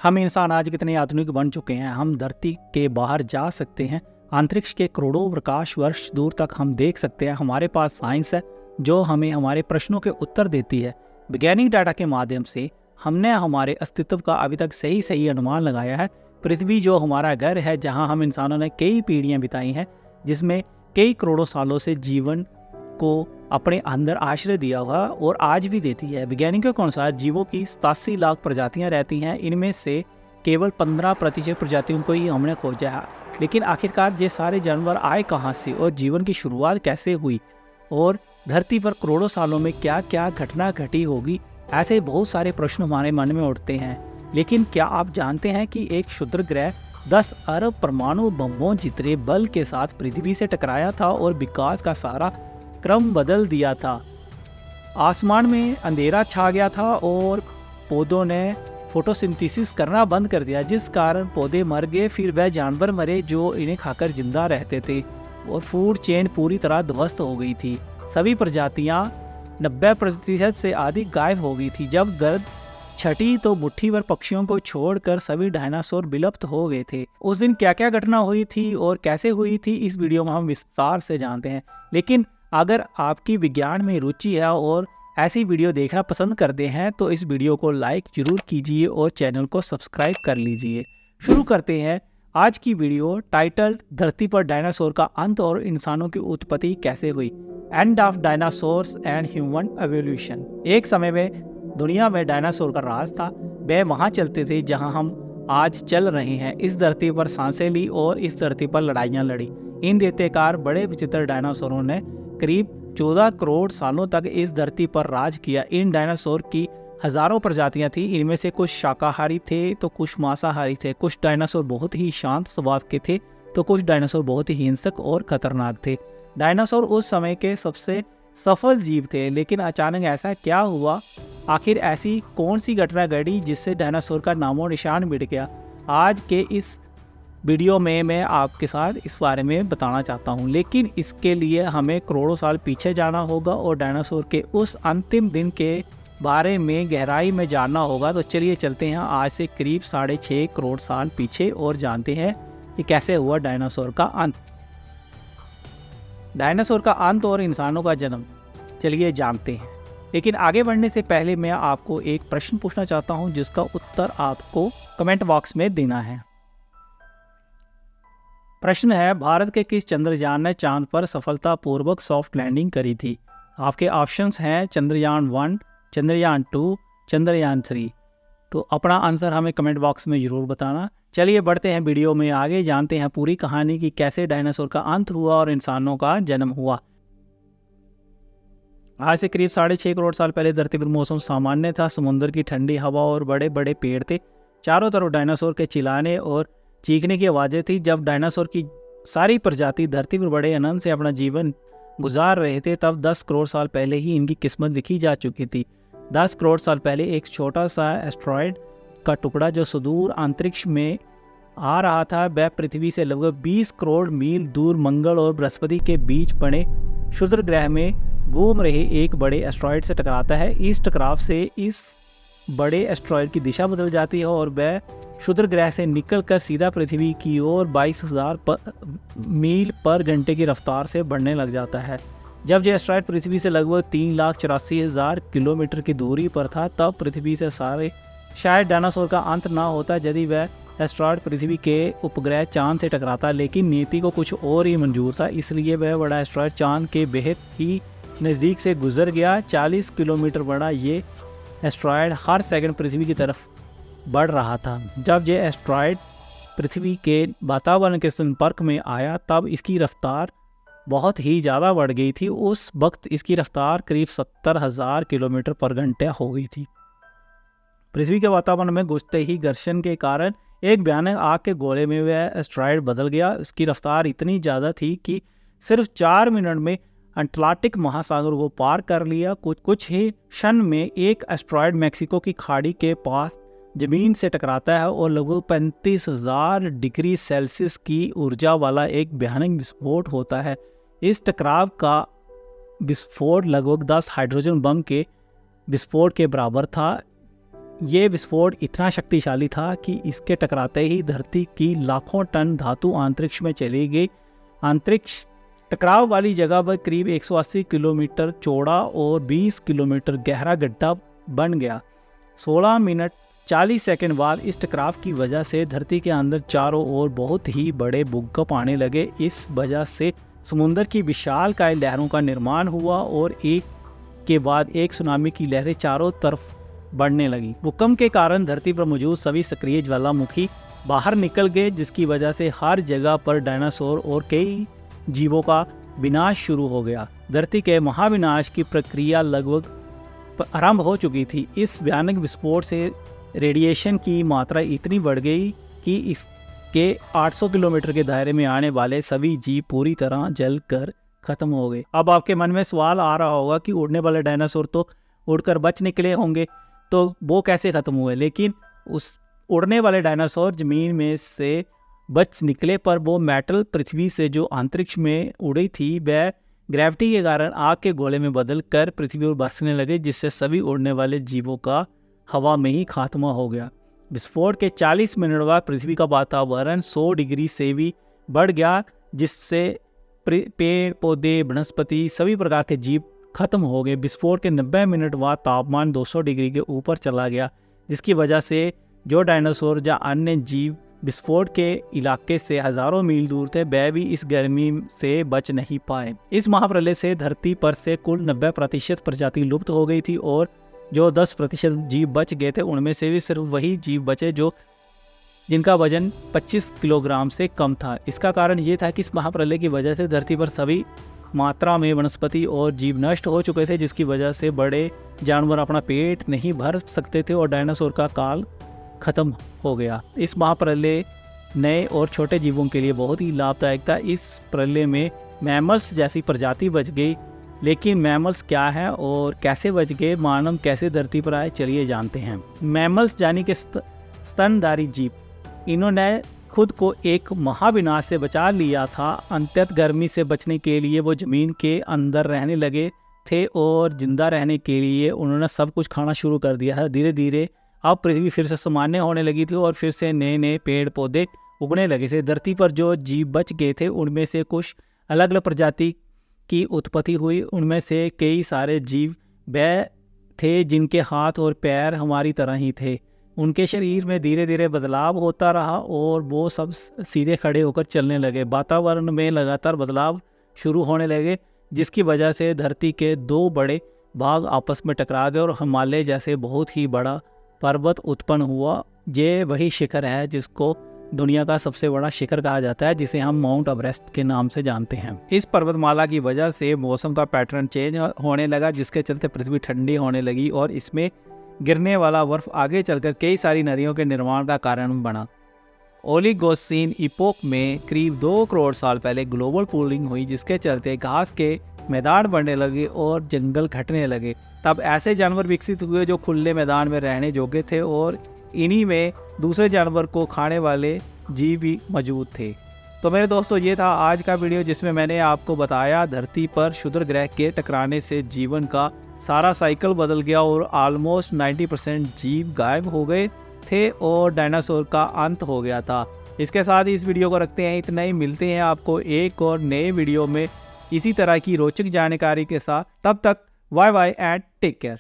हम इंसान आज कितने आधुनिक बन चुके हैं। हम धरती के बाहर जा सकते हैं, अंतरिक्ष के करोड़ों प्रकाश वर्ष दूर तक हम देख सकते हैं। हमारे पास साइंस है जो हमें हमारे प्रश्नों के उत्तर देती है। वैज्ञानिक डाटा के माध्यम से हमने हमारे अस्तित्व का अभी तक सही अनुमान लगाया है। पृथ्वी जो हमारा घर है, जहां हम इंसानों ने कई पीढ़ियां बिताई हैं, जिसमें कई करोड़ों सालों से जीवन को अपने अंदर आश्रय दिया हुआ और आज भी देती है। वैज्ञानिकों के अनुसार जीवों की 87 लाख प्रजातियां रहती हैं। इनमें से केवल 15% प्रजातियों को ही हमने खोजा है। लेकिन आखिरकार ये सारे जानवर आए कहाँ से और जीवन की शुरुआत कैसे हुई और धरती पर करोड़ों सालों में क्या क्या घटना घटी होगी, ऐसे बहुत सारे प्रश्न हमारे मन में उठते हैं। लेकिन क्या आप जानते हैं कि एक क्षुद्र ग्रह 10 अरब परमाणु बमों जितने बल के साथ पृथ्वी से टकराया था और विकास का सारा क्रम बदल दिया था। आसमान में अंधेरा छा गया था और पौधों ने फोटोसिंथेसिस करना बंद कर दिया, जिस कारण पौधे मर गए। फिर वह जानवर मरे जो इन्हें खाकर जिंदा रहते थे और फूड चेन पूरी तरह ध्वस्त हो गई थी। सभी प्रजातियां 90% से अधिक गायब हो गई थी। जब गर्द छठी तो मुट्ठी भर पक्षियों को छोड़कर सभी डायनासोर विलुप्त हो गए थे। उस दिन क्या क्या घटना हुई थी और कैसे हुई थी, इस वीडियो में हम विस्तार से जानते हैं। लेकिन अगर आपकी विज्ञान में रुचि है और ऐसी वीडियो देखना पसंद करते हैं तो इस वीडियो को लाइक जरूर कीजिए और चैनल को सब्सक्राइब कर लीजिए। शुरू करते हैं आज की वीडियो। टाइटल: धरती पर डायनासोर का अंत और इंसानों की उत्पत्ति कैसे हुई। End of dinosaurs and human evolution. एक समय में दुनिया में डायनासोर का राज था। वे वहाँ चलते थे जहाँ हम आज चल रहे हैं। इस धरती पर सांसें ली और इस धरती पर लड़ाइयाँ लड़ी। इन दैत्यकार बड़े विचित्र डायनासोरों ने करीब 14 करोड़ सालों तक इस धरती पर राज किया। इन डायनासोर की हजारों प्रजातियां थी। इनमें से कुछ शाकाहारी थे तो कुछ मांसाहारी थे। कुछ डायनासोर बहुत ही शांत स्वभाव के थे तो कुछ डायनासोर बहुत ही हिंसक और खतरनाक थे। डायनासोर उस समय के सबसे सफल जीव थे। लेकिन अचानक ऐसा क्या हुआ? आखिर ऐसी कौन सी घटना घटी जिससे डायनासोर का नामो निशान मिट गया? आज के इस वीडियो में मैं आपके साथ इस बारे में बताना चाहता हूं। लेकिन इसके लिए हमें करोड़ों साल पीछे जाना होगा और डायनासोर के उस अंतिम दिन के बारे में गहराई में जानना होगा। तो चलिए चलते हैं आज से करीब 6.5 करोड़ साल पीछे और जानते हैं कि कैसे हुआ डायनासोर का अंत। डायनासोर का अंत और इंसानों का जन्म, चलिए जानते हैं। लेकिन आगे बढ़ने से पहले मैं आपको एक प्रश्न पूछना चाहता हूं जिसका उत्तर आपको कमेंट बॉक्स में देना है। प्रश्न है: भारत के किस चंद्रयान ने चांद पर सफलतापूर्वक सॉफ्ट लैंडिंग करी थी? आपके ऑप्शंस हैं चंद्रयान 1, चंद्रयान 2, चंद्रयान 3। तो अपना आंसर हमें कमेंट बॉक्स में जरूर बताना। चलिए बढ़ते हैं वीडियो में आगे, जानते हैं पूरी कहानी कि कैसे डायनासोर का अंत हुआ और इंसानों का जन्म हुआ। आज से करीब 6.5 करोड़ साल पहले धरती पर मौसम सामान्य था। समुद्र की ठंडी हवा और बड़े बड़े पेड़ थे। चारों तरफ डायनासोर के चिल्लाने और चीखने की आवाज़ें थी। जब डायनासोर की सारी प्रजाति धरती पर बड़े आनंद से अपना जीवन गुजार रहे थे, तब 10 करोड़ साल पहले ही इनकी किस्मत लिखी जा चुकी थी। 10 करोड़ साल पहले एक छोटा सा एस्टेरॉयड का टुकड़ा जो सुदूर अंतरिक्ष में आ रहा था, वह पृथ्वी से लगभग 20 करोड़ मील दूर मंगल और बृहस्पति के बीच बने क्षुद्र ग्रह में घूम रहे एक बड़े एस्टेरॉयड से टकराता है। इस टकराव से इस बड़े एस्टेरॉयड की दिशा बदल जाती है और वह क्षुद्र ग्रह से निकलकर सीधा पृथ्वी की ओर 22,000 मील पर घंटे की रफ्तार से बढ़ने लग जाता है। जब यह एस्टेरॉयड पृथ्वी से लगभग 3,84,000 किलोमीटर की दूरी पर था, तब पृथ्वी से शायद डायनासोर का अंत ना होता यदि वह एस्टेरॉयड पृथ्वी के उपग्रह चांद से टकराता। लेकिन नीति को कुछ और ही मंजूर था, इसलिए वह बड़ा एस्टेरॉयड चांद के बेहद ही नज़दीक से गुजर गया। 40 किलोमीटर बड़ा ये एस्टेरॉयड हर सेकंड पृथ्वी की तरफ बढ़ रहा था। जब यह एस्टेरॉयड पृथ्वी के वातावरण के संपर्क में आया, तब इसकी रफ्तार बहुत ही ज़्यादा बढ़ गई थी। उस वक्त इसकी रफ्तार करीब 70,000 किलोमीटर पर घंटे हो गई थी। पृथ्वी के वातावरण में घुसते ही घर्षण के कारण एक भयानक आग के गोले में वह एस्टेरॉयड बदल गया। इसकी रफ्तार इतनी ज़्यादा थी कि सिर्फ 4 मिनट में अटलांटिक महासागर को पार कर लिया। कुछ ही क्षण में एक एस्टेरॉयड मैक्सिको की खाड़ी के पास जमीन से टकराता है और लगभग 35,000 डिग्री सेल्सियस की ऊर्जा वाला एक भयानक विस्फोट होता है। इस टकराव का विस्फोट लगभग 10 हाइड्रोजन बम के विस्फोट के बराबर था। ये विस्फोट इतना शक्तिशाली था कि इसके टकराते ही धरती की लाखों टन धातु अंतरिक्ष में चली गई। अंतरिक्ष टकराव वाली जगह पर करीब 180 किलोमीटर चौड़ा और 20 किलोमीटर गहरा गड्ढा बन गया। 16 मिनट 40 सेकंड बाद इस टकराव की वजह से धरती के अंदर चारों ओर बहुत ही बड़े भूकंप आने लगे। इस वजह से समुद्र की विशालकाय लहरों का निर्माण हुआ और एक के बाद एक सुनामी की लहरें चारों तरफ बढ़ने लगी। भूकंप के कारण धरती पर मौजूद सभी सक्रिय ज्वालामुखी बाहर निकल गए, जिसकी वजह से हर जगह पर डायनासोर और कई जीवों का विनाश शुरू हो गया। धरती के महाविनाश की प्रक्रिया लगभग आरंभ हो चुकी थी। इस भयानक विस्फोट से रेडिएशन की मात्रा इतनी बढ़ गई कि इसके 800 किलोमीटर के दायरे में आने वाले सभी जीव पूरी तरह जल कर खत्म हो गए। अब आपके मन में सवाल आ रहा होगा कि उड़ने वाले डायनासोर तो उड़कर बच निकले होंगे, तो वो कैसे ख़त्म हुए? लेकिन उस उड़ने वाले डायनासोर ज़मीन में से बच निकले, पर वो मेटल पृथ्वी से जो अंतरिक्ष में उड़ी थी वह ग्रेविटी के कारण आग के गोले में बदल कर पृथ्वी पर बरसने लगे, जिससे सभी उड़ने वाले जीवों का हवा में ही खात्मा हो गया। विस्फोट के 40 मिनट बाद पृथ्वी का वातावरण 100 डिग्री से भी बढ़ गया, जिससे पेड़ पौधे वनस्पति सभी प्रकार के जीव खत्म हो गए। विस्फोट के 90 मिनट बाद तापमान 200 डिग्री के ऊपर चला गया, जिसकी वजह से जो डायनासोर या अन्य जीव विस्फोट के इलाके से हजारों मील दूर थे वह भी इस गर्मी से बच नहीं पाए। इस महाप्रलय से धरती पर से कुल 90% प्रजाति लुप्त हो गई थी और जो 10% जीव बच गए थे उनमें से भी सिर्फ वही जीव बचे जिनका वजन 25 किलोग्राम से कम था। इसका कारण ये था कि इस महाप्रलय की वजह से धरती पर सभी मात्रा में वनस्पति और जीव नष्ट हो चुके थे, जिसकी वजह से बड़े जानवर अपना पेट नहीं भर सकते थे और डायनासोर का काल खत्म हो गया। इस महाप्रलय नए और छोटे जीवों के लिए बहुत ही लाभदायक था। इस प्रलय में मैमल्स जैसी प्रजाति बच गई। लेकिन मैमल्स क्या है और कैसे बच गए, मानव कैसे धरती पर आए, चलिए जानते हैं। मैमल्स यानी कि स्तनधारी जीव, इन्होंने खुद को एक महाविनाश से बचा लिया था। अंततः गर्मी से बचने के लिए वो ज़मीन के अंदर रहने लगे थे और जिंदा रहने के लिए उन्होंने सब कुछ खाना शुरू कर दिया है। धीरे धीरे अब पृथ्वी फिर से सामान्य होने लगी थी और फिर से नए नए पेड़ पौधे उगने लगे थे। धरती पर जो जीव बच गए थे उनमें से कुछ अलग अलग प्रजाति की उत्पत्ति हुई। उनमें से कई सारे जीव वह थे जिनके हाथ और पैर हमारी तरह ही थे। उनके शरीर में धीरे धीरे बदलाव होता रहा और वो सब सीधे खड़े होकर चलने लगे। वातावरण में लगातार बदलाव शुरू होने लगे, जिसकी वजह से धरती के 2 बड़े भाग आपस में टकरा गए और हिमालय जैसे बहुत ही बड़ा पर्वत उत्पन्न हुआ। ये वही शिखर है जिसको दुनिया का सबसे बड़ा शिखर कहा जाता है, जिसे हम माउंट एवरेस्ट के नाम से जानते हैं। इस पर्वतमाला की वजह से मौसम का पैटर्न चेंज होने लगा, जिसके चलते पृथ्वी ठंडी होने लगी और इसमें गिरने वाला बर्फ आगे चलकर कई सारी नदियों के निर्माण का कारण बना। ओलिगोसीन इपोक में करीब 2 करोड़ साल पहले ग्लोबल कूलिंग हुई, जिसके चलते घास के मैदान बढ़ने लगे और जंगल घटने लगे। तब ऐसे जानवर विकसित हुए जो खुले मैदान में रहने योग्य थे और इन्हीं में दूसरे जानवर को खाने वाले जीव भी मौजूद थे। तो मेरे दोस्तों, ये था आज का वीडियो जिसमें मैंने आपको बताया धरती पर क्षुद्र ग्रह के टकराने से जीवन का सारा साइकिल बदल गया और ऑलमोस्ट 90% जीव गायब हो गए थे और डायनासोर का अंत हो गया था। इसके साथ ही इस वीडियो को रखते हैं इतना ही। मिलते हैं आपको एक और नए वीडियो में इसी तरह की रोचक जानकारी के साथ। तब तक bye bye and take care.